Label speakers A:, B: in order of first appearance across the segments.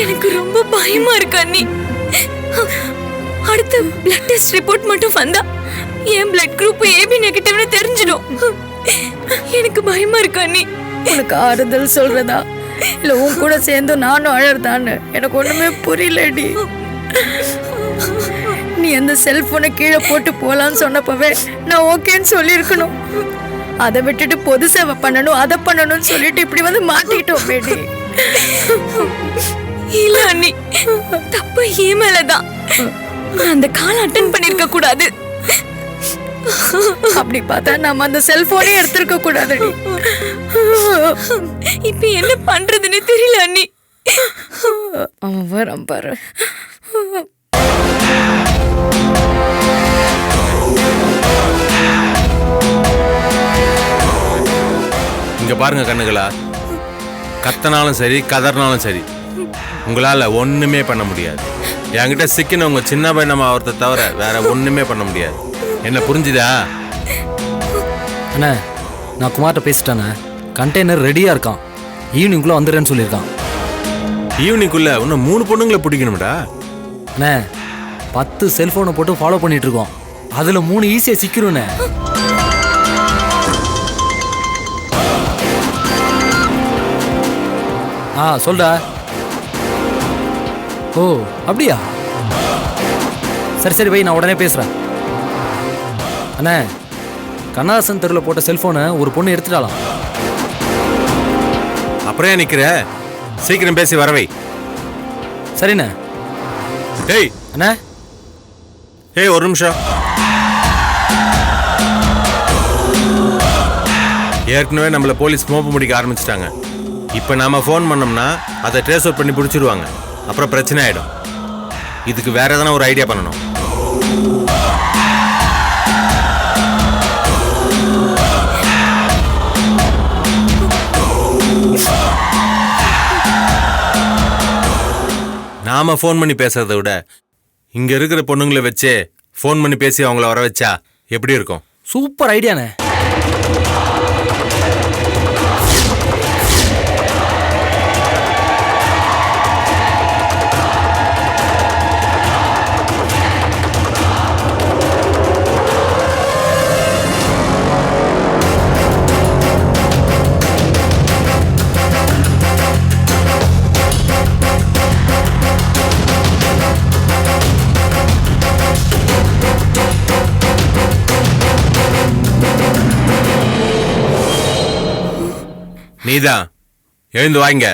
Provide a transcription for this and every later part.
A: எனக்கு ரொம்ப பயமா இருக்கு அண்ணி. அடுத்த பிளட் டெஸ்ட் ரிப்போர்ட் மட்டும் வந்தா என் பிளட் குரூப் ஏபி நெகட்டிவ்னு தெரிஞ்சிடும். எனக்கு பயமா இருக்கு அண்ணி.
B: உனக்கு ஆறுதல் சொல்றதா இல்ல உன் கூட சேர்ந்து நானும் அழறதான்னு எனக்கு ஒண்ணுமே புரியலடி. நீ அந்த செல்போனை கீழே போட்டு போலான்னு சொன்னப்பவே நான் ஓகேன்னு சொல்லியிருக்கணும். அதை விட்டுட்டு பொது சேவை பண்ணணும் அதை பண்ணணும்னு சொல்லிட்டு இப்படி வந்து மாட்டிக்கிட்டோம் பேடி.
A: இல்ல அண்ணி, தப்பு ஏன் மேலதான். நான் அந்த கால் அட்டன் பண்ணிருக்க கூடாது.
B: அப்படி பார்த்தா நாம அந்த செல்போனே எடுத்திருக்க கூடாதுடி.
A: இப்ப என்ன பண்றதுன்னு தெரியல அண்ணி.
B: அவன் வரான் பாரு.
C: இங்க பாருங்க கண்ணுகளா, கத்தனாலும் சரி கதறினாலும் சரி உங்களால ஒண்ணுமே பண்ண முடியாது. என்கிட்ட சிக்கின உங்க சின்ன பையனமா ஒருத்த தவிர வேற ஒண்ணுமே பண்ண முடியாது. என்ன புரிஞ்சுதா?
D: அண்ணா நான் குமார்ட்ட பேசிட்டேண்ணே. கண்டெய்னர் ரெடியா இருக்கான். ஈவினிங்குள்ள வந்துடுறேன்னு சொல்லியிருக்கான்.
C: ஈவினிங்குள்ள இன்னும் 3 பொண்ணுங்களை பிடிக்கணும்டா.
D: அண்ணே 10 செல்போனை போட்டு ஃபாலோ பண்ணிட்டு இருக்கோம். அதுல 3 ஈஸியா சிக்கிரும்ண்ணே. சொல்டா. ஓ அப்படியா? சரி சரி போய் நான் உடனே பேசுறேன். அண்ணே கண்ணாசன் தெருவில் போட்ட செல்போனை ஒரு பொண்ணு எடுத்துட்டாலாம்.
C: அப்புறம் நிக்கிற, சீக்கிரம் பேசி வரவை.
D: சரிண்ணே.
C: டேய்
D: அண்ணே.
C: ஒரு நிமிஷம். ஏற்கனவே நம்மள போலீஸ் மோப்ப முடிக்க ஆரம்பிச்சிட்டாங்க. இப்ப நாம போன் பண்ணோம்னா அதை ட்ரேஸ் அவுட் பண்ணி பிடிச்சிருவாங்க. அப்புறம் பிரச்சனை ஆயிடும். இதுக்கு வேற எதனா ஒரு ஐடியா பண்ணணும். நாம போன் பண்ணி பேசுறதை விட இங்க இருக்கிற பொண்ணுங்களை வச்சே போன் பண்ணி பேசி அவங்கள வர வச்சா எப்படி இருக்கும்?
D: சூப்பர் ஐடியாண்ணே.
C: நீதான் எழுந்து வாங்க.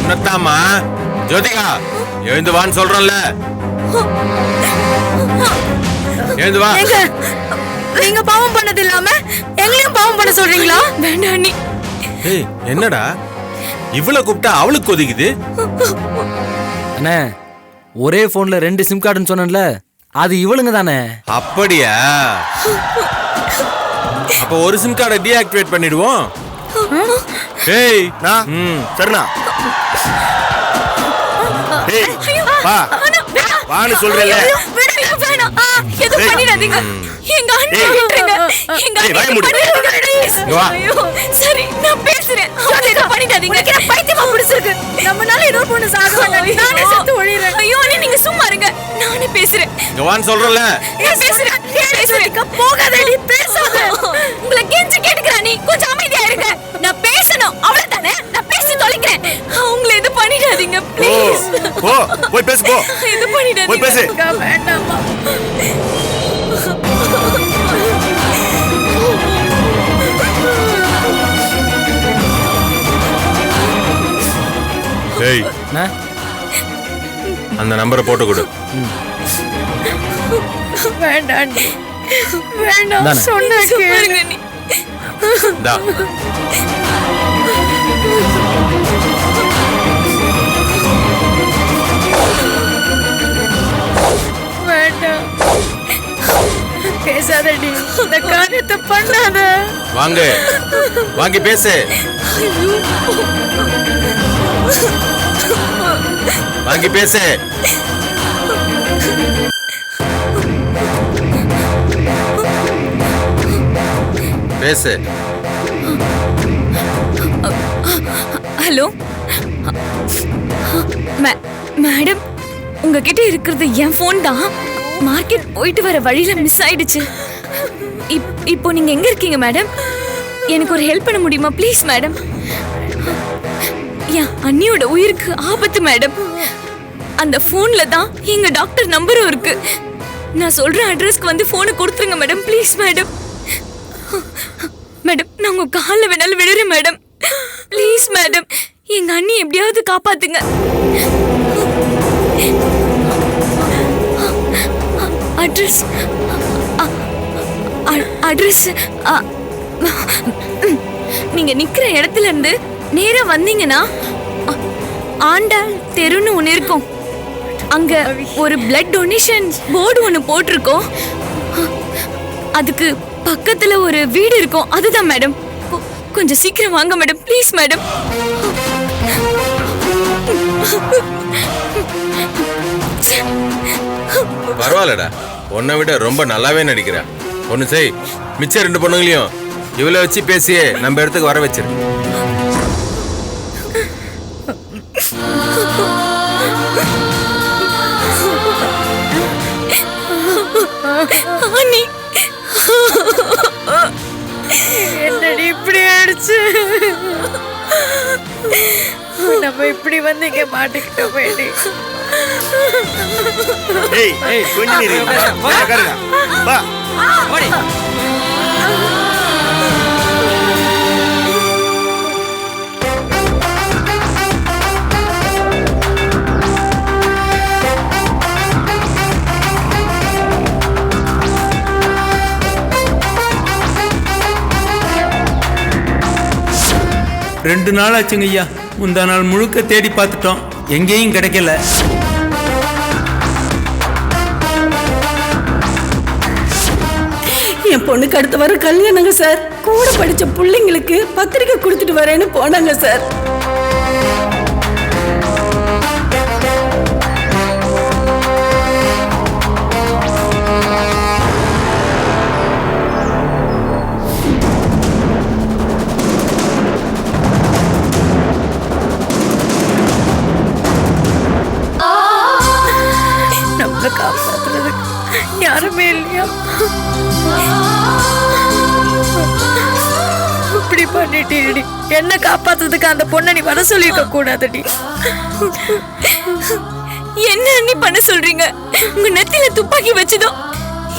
C: உன்னத்தாமா ஜோதிகா எழுந்து வான்னு சொல்றோம்ல. எழுந்து வா.
B: நீங்க பாவம் பண்ணது இல்லாம எங்களையும் பாவம் பண்ண சொல்றீங்களா?
A: வேண்டாம் அண்ணி.
C: என்னடா இவ்வளவு கூப்பிட்டா அவளுக்கு கொதிக்குது?
D: அண்ணே ஒரே போன்ல 2 சிம் கார்டுன்னு சொன்னேன்ல, அது இவளுங்க தானே.
C: அப்படியா? அப்ப ஒரு சிம் கார்டை டீஆக்டிவேட் பண்ணிடுவோம்.
E: சரிண்ணா. வான்னு சொல்றேன்.
A: எது பண்ணிடாதீங்க. எங்க அண்ணி விட்டுருங்க. எங்க அண்ணி சரி நான் பேசுறேன். எது பண்ணிடாதீங்க. எனக்கு பைத்தியமா பிடிச்சிருக்கு. நம்மனால ஏதோ பொண்ணு சாக வேண்டாம். நானே செத்து ஒளிறேன். ஐயோ அண்ணி நீங்க சும்மா இருங்க. நானே பேசுறேன்.
C: இங்க வான்னு சொல்றல.
A: நான் பேசுறேன். போகாதடி பேசாத. உங்களை கெஞ்சி கேட்கிறேன். நீ கொஞ்சம் அமைதியா இருங்க. நான் பேசணும் அவ்வளவுதானே. நான் பேசி தொலைக்கிறேன். அவங்கள எது பண்ணிடாதீங்க ப்ளீஸ்.
E: போய் பேசு போ.
A: எது பண்ணிடாதீங்க.
E: போய் பேசு.
B: வேண்டாமா.
C: ஏய் அந்த நம்பரை போட்டு கொடு.
B: வேண்டாம் வேண்டாம் சொன்ன கேளுங்க. நீ
C: டா
B: வேண்டாம் பேசாதடி. இந்த காரியத்தை பண்ணாத.
C: வாங்க வாங்கி பேசு. வாங்கி பேசு. பேசு.
A: ஹலோ மேடம், உங்ககிட்ட இருக்கிறது என் ஃபோன் தான். மார்க்கெட் போயிட்டு வர வழியில மிஸ் ஆயிடுச்சு. இப்போ நீங்க எங்க இருக்கீங்க மேடம்? எனக்கு ஒரு ஹெல்ப் பண்ண முடியுமா ப்ளீஸ் மேடம்? என் அண்ணியோட உயிருக்கு ஆபத்து மேடம். அந்த போன்ல தான் எங்க டாக்டர் நம்பரும் இருக்கு. நான் சொல்ற அட்ரஸ்க்கு வந்து போனை கொடுத்துருங்க மேடம் ப்ளீஸ் மேடம். மேடம், நான் உங்க காலில் வேணாலும் விடுறேன் மேடம் ப்ளீஸ் மேடம். எங்க அண்ணி எப்படியாவது காப்பாத்துங்க. அட்ரஸ் அட்ரஸ் நீங்க நிக்கிற இடத்துல இருந்து நேரா வந்தீங்கன்னா ஆண்டாள் தெருன்னு ஒன்று இருக்கும். அங்க ஒரு பிளட் டொனேஷன் போர்டு ஒன்று போட்டிருக்கோம். அதுக்கு பக்கத்துல ஒரு வீடு இருக்கும். அதுதான் மேடம். கொஞ்சம் சீக்கிரம் வாங்க மேடம் ப்ளீஸ் மேடம்.
C: பரவாயில்லடா, உன்னை விட ரொம்ப நல்லாவே நடிக்கிற. ஒன்று செய், மிச்சம் 2 பொண்ணுங்களையும் இவ்வளோ வச்சு பேசியே நம்ம இடத்துக்கு வர வச்சிரு.
B: என்னடி இப்படி ஆயிடுச்சு? நம்ம இப்படி வந்து இங்க மாட்டிக்கிட்டோம் வேண்டி.
E: கொஞ்சம் இரு. வா.
D: ஓடி.
F: 2 நாள் ஆச்சுங்க ஐயா. முந்தா நாள் முழுக்க தேடி பார்த்துட்டோம், எங்கேயும் கிடைக்கல.
G: என் பொண்ணுக்கு அடுத்த வர கல்யாணங்க சார். கூட படிச்ச பிள்ளைங்களுக்கு பத்திரிக்கை கொடுத்துட்டு வரேன்னு போனாங்க சார்.
B: நம்மளை காப்பாத்துறதுக்கு யாருமே இல்லையா? இப்படி பண்ணிட்டீடி. என்ன காப்பாத்துறதுக்கு அந்த பொண்ணை நீ வர சொல்லிருக்க கூடாதுடி.
A: என்ன அண்ணி பண்ண சொல்றீங்க? உங்க நெத்தியில துப்பாக்கி வச்சதும்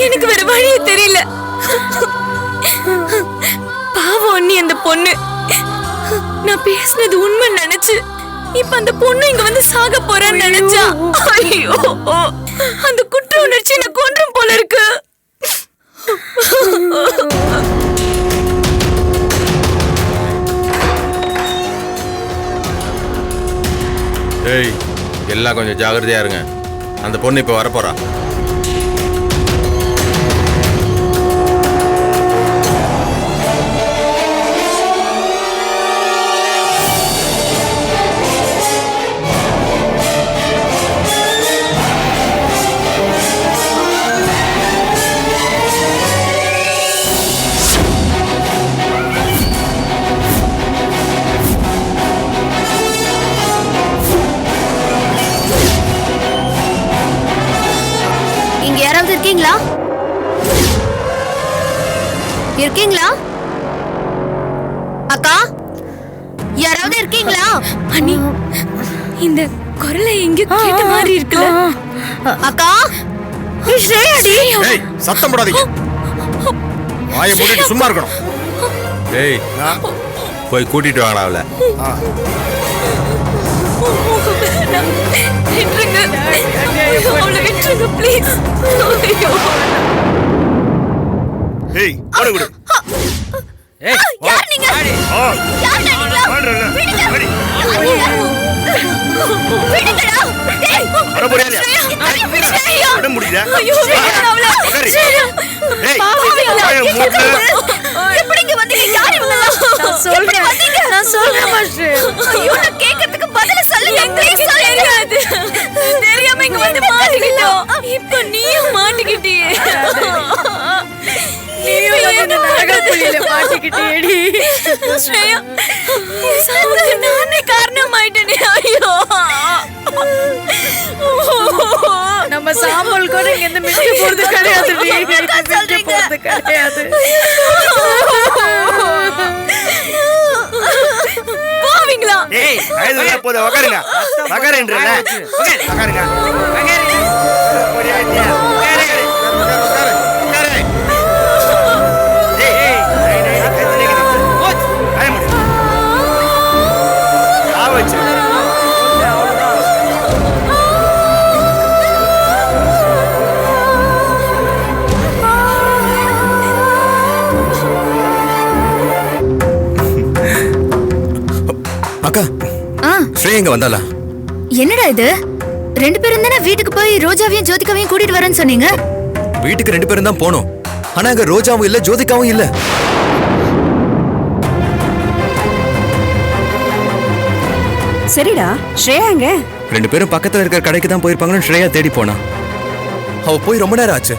A: எனக்கு வேற வழியே தெரியல. பாவம் அண்ணி அந்த பொண்ணு. நான் பேசுனது உண்மை நினைச்சு இப்ப அந்த பொண்ணு இங்க வந்து சாக போறான்னு நினைச்சா ஐயோ, அந்த குற்ற உணர்ச்சி என்ன கொன்றும் போல இருக்கு.
C: ஏய், எல்லாம் கொஞ்சம் ஜாகிரதையா இருங்க. அந்த பொண்ணு இப்ப வரப்போறா.
A: இருக்கீங்களா? இருக்கீங்களா அக்கா? யாராவது இருக்கீங்களா? அண்ணி, இந்த குரலை எங்க கேட்ட மாதிரி இருக்குல்ல? அக்கா,
E: ஏய், சத்தம் போடாதீங்க. வாயை மூடிட்டு சும்மா இருக்கணும்.
C: ஏய், போய் கூட்டிட்டு வாங்கடா அவளை.
A: ப்ளீஸ்.
E: ஏய், ஓடு விடு.
D: ஏய்,
A: யார் நீங்க? யார் நீங்க? விடுங்க. விடுங்கடா. டேய்,
E: வர போறியா?
A: ஸ்ரேயா.
E: விட முடியல.
A: ஐயோ, அவள. ஸ்ரேயா.
E: ஏய்,
A: பாவிங்களா?
E: வாயை மூடு.
A: எப்படிங்க வந்தீங்க? யார் இவங்க?
B: நான் சொல்றேன் மாஸ்டர்.
A: ஐயோ, நான் கேக்குறதுக்கு பதில சொல்லுங்க ப்ளீஸ். தெரியாது. தெரியாம இங்க வந்து மாட்டிக்கிட்டோம். இப்போ நீயும் மாட்டிக்கிட்டியே.
B: நீயும் வந்து நரகக்குழியில மாட்டிக்கிட்ட. மாட்டிக்கிட்டேடி.
A: ஸ்ரேயா, என் சாவுக்கு நானே காரணமாயிட்டேனே. ஐயோ,
B: நம்ம சாம்பல் கூட இங்க இருந்து மிஞ்சி போறது கிடையாது. மிஞ்சி போறது கிடையாது.
A: போவீங்களா?
E: ஏய் வயதுல போத உட்காருங்க உட்காருன்றல உட்காருங்க
H: அக்கா ஸ்ரேயா இங்க வந்தாளா?
A: என்னடா இது? 2 பேரும் தானே வீட்டுக்கு போய் ரோஜாவையும் ஜோதிகாவையும் கூட்டிட்டு வரேன்னு சொன்னீங்க.
H: வீட்டுக்கு 2 பேரும் தான் போனோம். ஆனா அங்க ரோஜாவும் இல்ல ஜோதிகாவும் இல்ல.
G: சரிடா, ஸ்ரேயா எங்க?
H: 2 பேரும் பக்கத்துல இருக்கிற கடைக்கு தான் போயிருப்பாங்கன்னு ஸ்ரேயா தேடி போனா. அவ போய் ரொம்ப நேரம் ஆச்சு.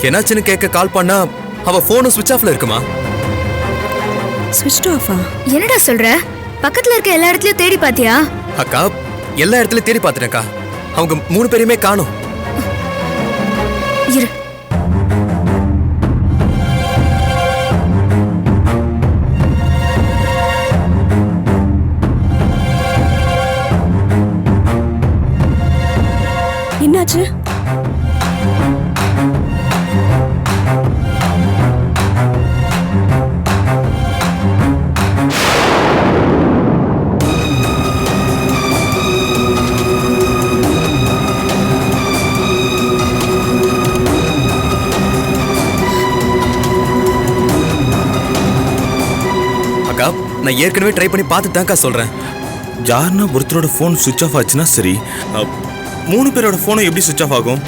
H: என்னாச்சுன்னு கேட்க கால் பண்ணா அவ போனும் சுவிட்ச் ஆஃப்ல இருக்குமா?
G: ஸ்விட்ச் ஆஃபா?
A: என்னடா சொல்ற? பக்கத்துல இருக்க எல்லா இடத்துலயும் தேடி பாத்தியா?
H: அக்கா எல்லா இடத்துலயும் தேடி பார்த்துட்டேன்க்கா. அவங்க 3 பேரையுமே காணோம்.
A: இரு.
G: என்னாச்சு?
H: அக்கா நான் ஏற்கனவே ட்ரை பண்ணி பார்த்துட்டு தான்க்கா சொல்றேன்.
E: யாருன்னா ஒருத்தரோட ஃபோன் சுவிட்ச் ஆஃப் ஆச்சுன்னா சரி, 3 பேரோட ஃபோனும் எப்படி சுவிட்ச் ஆஃப் ஆகும்?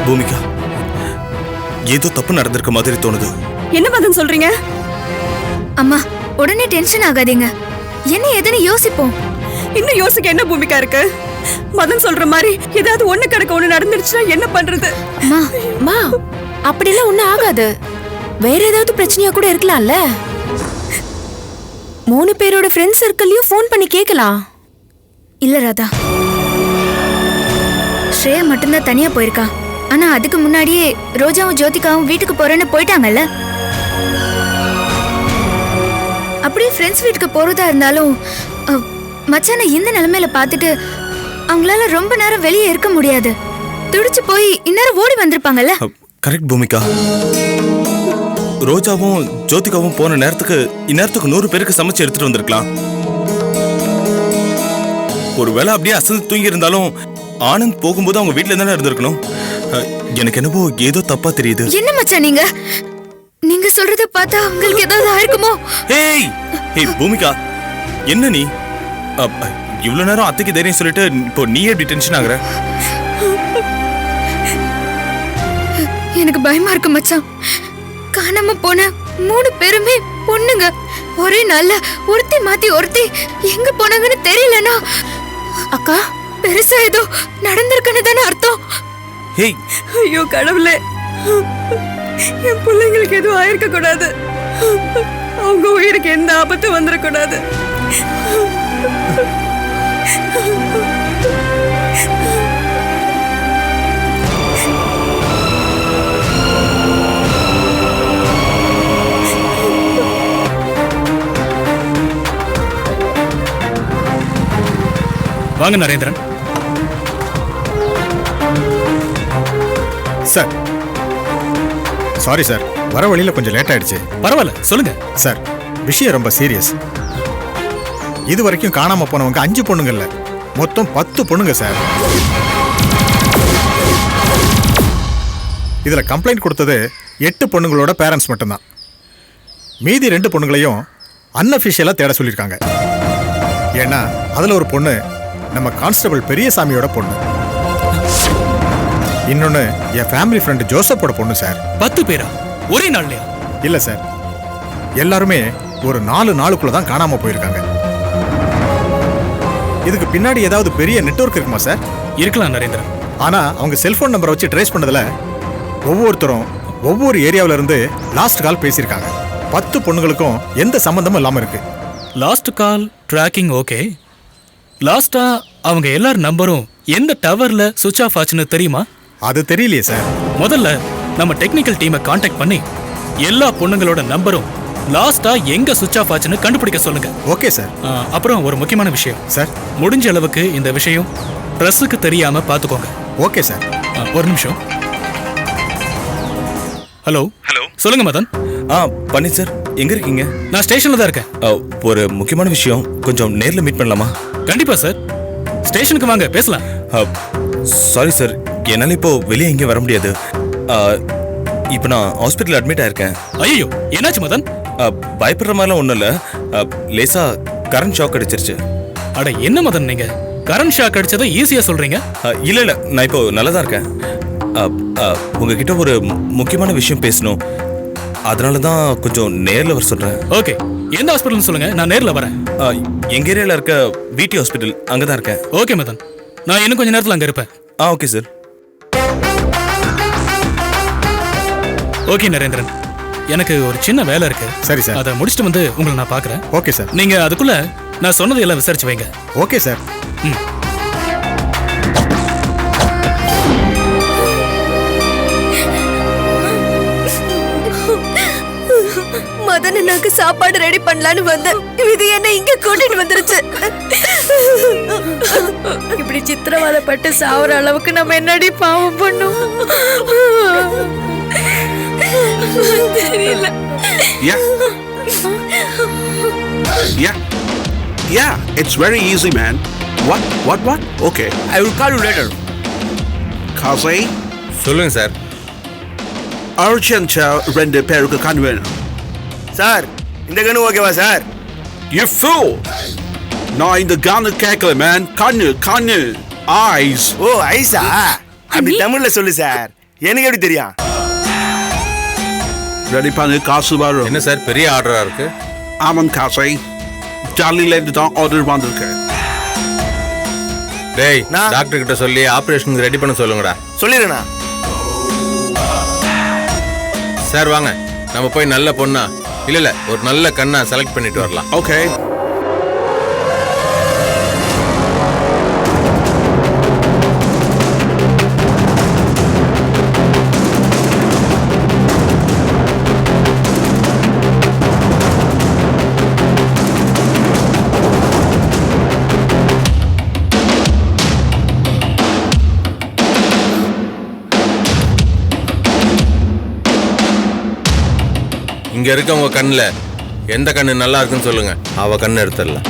E: பூமிகா, ஏதோ தப்பு நடந்திருக்க மாதிரி தோணுது.
G: என்ன மதன் சொல்றீங்க?
A: அம்மா, உடனே டென்ஷன் ஆகாதீங்க. என்ன ஏதுன்னு யோசிப்போம்.
G: இன்னும் யோசிக்க என்ன பூமிக்கா இருக்கு? மதன் சொல்ற மாதிரி ஏதாவது ஒண்ணு கிடக்க ஒண்ணு நடந்துருச்சுன்னா என்ன பண்றது?
A: அம்மா, அப்படிலாம் ஒண்ணும் ஆகாது. வேற ஏதாவது பிரச்சனையா கூட இருக்கலாம்ல. 3 பேரோட ஃப்ரெண்ட்ஸ் சர்க்கிளையும் ஃபோன் பண்ணி கேட்கலாம். இல்ல ராதா, ஸ்ரேயா மட்டும்தான் தனியா போயிருக்கா. ஆனா அதுக்கு முன்னாடியே ரோஜாவும் ஜோதிகாவும் வீட்டுக்கு போறேன்னு போயிட்டாங்கல்ல. அப்படியே ஃப்ரெண்ட்ஸ் வீட்டுக்கு போறதா இருந்தாலும் மச்சான இந்த நிலைமையில பார்த்துட்டு அவங்களால ரொம்ப நேரம் வெளியே இருக்க முடியாது. துடிச்சு போய் இந்நேரம் ஓடி வந்திருப்பாங்கல்ல.
E: கரெக்ட் பூமிகா. ரோஜாவும் ஜோதிகாவும் போன நேரத்துக்கு இந்நேரத்துக்கு 100 பேருக்கு சமைச்சு எடுத்துட்டு வந்திருக்கலாம். ஒருவேளை அப்படியே அசந்து தூங்கி இருந்தாலும் ஆனந்த் போகும்போது அவங்க வீட்டுல தானே இருந்திருக்கணும். எனக்கு என்னவோ ஏதோ தப்பா தெரியுது.
A: என்ன மச்சான் நீங்க சொல்றத பார்த்தா உங்களுக்கு ஏதாவது ஆயிருக்குமோ?
E: ஏய் ஏய் பூமிகா, என்ன நீ இவ்வளவு நேரம் அத்தைக்கு தைரியம் சொல்லிட்டு இப்போ நீ எப்படி டென்ஷன் ஆகுற?
A: எனக்கு பயமா இருக்கு மச்சான். காணாம போன 3 பேருமே பொண்ணுங்க. ஒரே நாள்ல ஒருத்தி மாத்தி ஒருத்தி எங்க போனாங்கன்னு தெரியலனா அக்கா பெருசா ஏதோ நடந்திருக்குன்னு தானே அர்த்தம்.
E: ஏய்
G: ஐயோ கடவுளே, என் பிள்ளைங்களுக்கு எதுவும் ஆயிருக்க கூடாது. அவங்க உயிருக்கு எந்த ஆபத்தும் வந்துடக்கூடாது.
I: வாங்க நரேந்திரன்.
J: சார் சாரி சார், வர வழியில் கொஞ்சம் லேட் ஆயிடுச்சு.
I: பரவாயில்ல, சொல்லுங்க
J: சார். விஷயம் ரொம்ப சீரியஸ். இது வரைக்கும் காணாம போனவங்க 5 பொண்ணுங்க இல்ல, மொத்தம் 10 பொண்ணுங்க சார். இதுல கம்ப்ளைண்ட் கொடுத்தது 8 பொண்ணுங்களோட பேரண்ட்ஸ் மட்டும்தான். மீதி 2 பொண்ணுங்களையும் அன்அஃபிஷியலா தேட சொல்லியிருக்காங்க. ஏன்னா அதுல ஒரு பொண்ணு நம்ம கான்ஸ்டபிள் பெரியசாமியோட பொண்ணு, இன்னொன்னு என் ஃபேமிலி ஃப்ரெண்ட் ஜோசப்போட பொண்ணு சார்.
I: 10 பேரா ஒரே நாள்லயா?
J: இல்ல சார், எல்லாருமே ஒரு 4 நாளுக்குள்ள தான் காணாம போயிருக்காங்க. இதுக்கு பின்னாடி ஏதாவது பெரிய நெட்வொர்க் இருக்குமா சார்?
I: இருக்கலாம் நரேந்திரன்.
J: ஆனா அவங்க செல்போன் நம்பரை வச்சு ட்ரேஸ் பண்ணதுல ஒவ்வொருத்தரும் ஒவ்வொரு ஏரியாவில இருந்து லாஸ்ட் கால் பேசியிருக்காங்க. 10 பொண்ணுங்களுக்கும் எந்த சம்பந்தமும் இல்லாம இருக்கு.
I: Last call tracking okay. லாஸ்டா அவங்க எல்லார் நம்பரும் எந்த டவர்ல சுவிட்ச் ஆஃப் ஆச்சுன்னு தெரியுமா?
J: அது தெரியலையே சார்.
I: முதல்ல நம்ம டெக்னிக்கல் டீமை காண்டாக்ட் பண்ணி எல்லா பொண்ணுங்களோட நம்பரும் லாஸ்டா எங்க சுவிட்ச் ஆஃப் ஆச்சுன்னு கண்டுபிடிக்க சொல்லுங்க.
J: Okay sir.
I: அப்புறம் ஒரு முக்கியமான விஷயம்
J: சார்,
I: முடிஞ்ச அளவுக்கு இந்த விஷயம் பிரஸுக்கு தெரியாம பாத்துக்கோங்க.
J: Okay sir.
I: ஒரு நிமிஷம். ஹலோ சொல்லுங்க மதன்.
E: பன்னீர் சார், எங்க இருக்கீங்க?
I: நான் ஸ்டேஷன்ல தான் இருக்கேன்.
E: ஒரு முக்கியமான விஷயம், கொஞ்சம் நேர்ல மீட் பண்ணலாமா?
I: கண்டிப்பா சார், ஸ்டேஷனுக்கு வாங்க பேசலாம்.
E: சாரி சார், என்னால இப்போ வெளியே எங்கேயும் வர முடியாது. இப்போ நான் ஹாஸ்பிட்டல் அட்மிட் ஆயிருக்கேன்.
I: ஐயோ, என்னாச்சு மதன்?
E: பயப்படுற மாதிரிலாம் ஒன்றும் இல்லை, லேசா கரண்ட் ஷாக் அடிச்சிருச்சு.
I: அட என்ன மதன், நீங்க கரண்ட் ஷாக் அடிச்சதை ஈஸியா சொல்றீங்க.
E: இல்லை நான் இப்போ நல்லா தான் இருக்கேன். உங்ககிட்ட ஒரு முக்கியமான விஷயம் பேசணும், அதனால தான் கொஞ்சம் நேரில் வர சொல்கிறேன்.
I: ஓகே, எந்த ஹாஸ்பிட்டல்னு சொல்லுங்க, நான் நேரில் வரேன்.
E: எங்கள் ஏரியாவில் இருக்க விடி ஹாஸ்பிட்டல், அங்கே தான் இருக்கேன்.
I: ஓகே மதன், நான் இன்னும் கொஞ்சம் நேரத்தில் அங்கே இருப்பேன்.
E: Okay sir.
I: ஓகே நரேந்திரன், எனக்கு ஒரு சின்ன வேலை இருக்கு.
J: சரி சார்.
I: அதை முடிச்சுட்டு வந்து உங்களை நான் பார்க்குறேன்.
J: Okay sir.
I: நீங்க அதுக்குள்ள நான் சொன்னதை எல்லாம் விசாரிச்சு வைங்க.
J: Okay sir.
A: மதனனாக்கு சாப்பாடு ரெடி பண்ணலான்னு வந்தேன். இது என்ன இங்க கூட்டிட்டு வந்துருச்சு.
B: இப்படி சித்திரவதைப்பட்டு சாவற அளவுக்கு நம்ம என்னடி பாவம் பண்ணோம்?
A: தெரியல.
K: Yeah, it's very easy, man. What? Okay.
H: I will call you later.
K: Kazi,
C: சொல்லுங்க சார்.
K: urgent ரெண்டு பேருக்கு கண் வேணும்.
H: சார், இந்த கண்ணு ஓகேவா சார்?
K: You fool! நான் இந்த கண்ணு கேட்கல, man. கண்ணு eyes.
H: ஓ, ஐஸா? அப்படி தமிழ்ல சொல்லு சார், எனக்கு எப்படி தெரியும்?
K: ரெடி பண்ணு, காசு வரும்.
C: என்ன சார் பெரிய ஆர்டரா இருக்கு?
K: ஆமாம் காசை, டெல்லியில இருந்து தான் ஆர்டர் வந்திருக்கு.
C: டேய், டாக்டர் கிட்ட சொல்லி ஆபரேஷனுக்கு ரெடி பண்ண சொல்லுங்கடா.
H: சொல்லிடுறேண்ணா.
C: சார் வாங்க, நம்ம போய் நல்ல பொண்ணா இல்ல ஒரு நல்ல கண்ணா செலக்ட் பண்ணிட்டு வரலாம்.
K: ஓகே.
C: இங்க இருக்க உங்க கண்ணுல எந்த கண்ணு நல்லா இருக்குன்னு சொல்லுங்க, அவ கண்ணு எடுத்துடலாம்.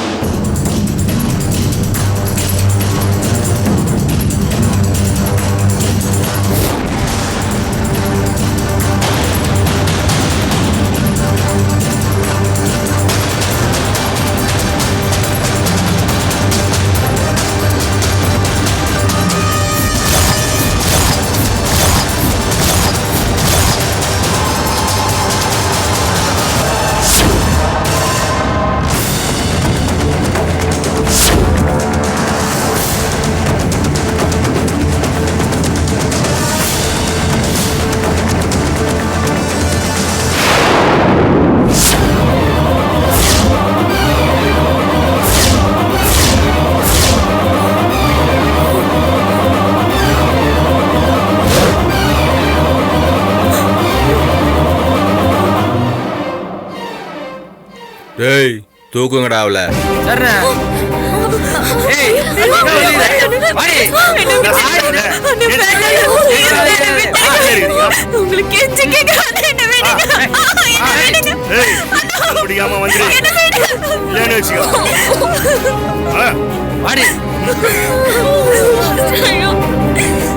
C: டேய், தூக்குங்கடா அவள.
A: உங்களுக்கு கெஞ்சி கேக்குறாங்க, என்ன வேணுங்க?
H: முடியாம வந்து இல்லன்னு வச்சுக்கோ.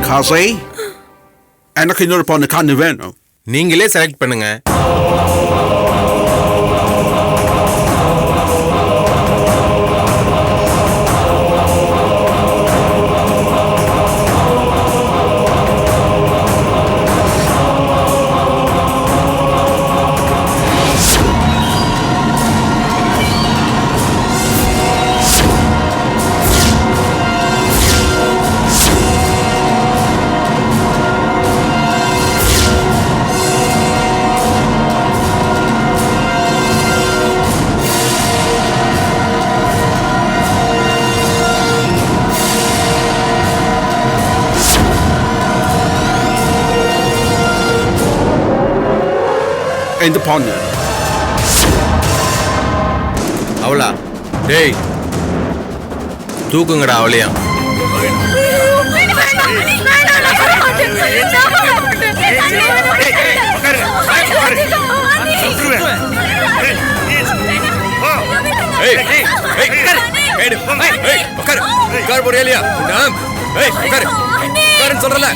K: காசை, எனக்கு இன்னொரு பொண்ணு கண்ணு வேணும்.
C: நீங்களே செலக்ட் பண்ணுங்க.
K: இந்த பொண்ணு.
C: அவளா? டேய் தூக்குங்கடா அவளையும்.
H: சொல்றல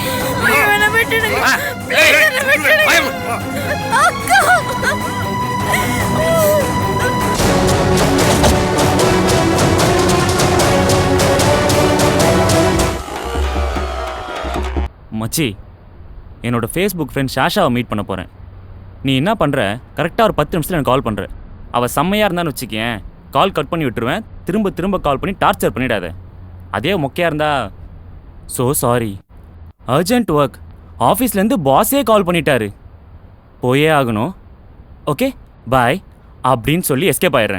L: மச்சி, என்னோட ஃபேஸ்புக் ஃப்ரெண்ட் ஷாஷாவை மீட் பண்ண போகிறேன். நீ என்ன பண்ணுற, கரெக்டாக ஒரு 10 நிமிஷத்தில் எனக்கு கால் பண்ணுற. அவள் செம்மையாக இருந்தான்னு வச்சுக்கேன், கால் கட் பண்ணி விட்டுருவேன். திரும்ப திரும்ப கால் பண்ணி டார்ச்சர் பண்ணிடாத. அதே மொக்கையாக இருந்தா ஸோ சாரி. அர்ஜென்ட் ஒர்க், ஆஃபீஸ்லேருந்து பாஸே கால் பண்ணிட்டாரு, போயே ஆகணும். ஓகே பாய் அப்படின்னு சொல்லி எஸ்கேப் ஆயிடுறேன்.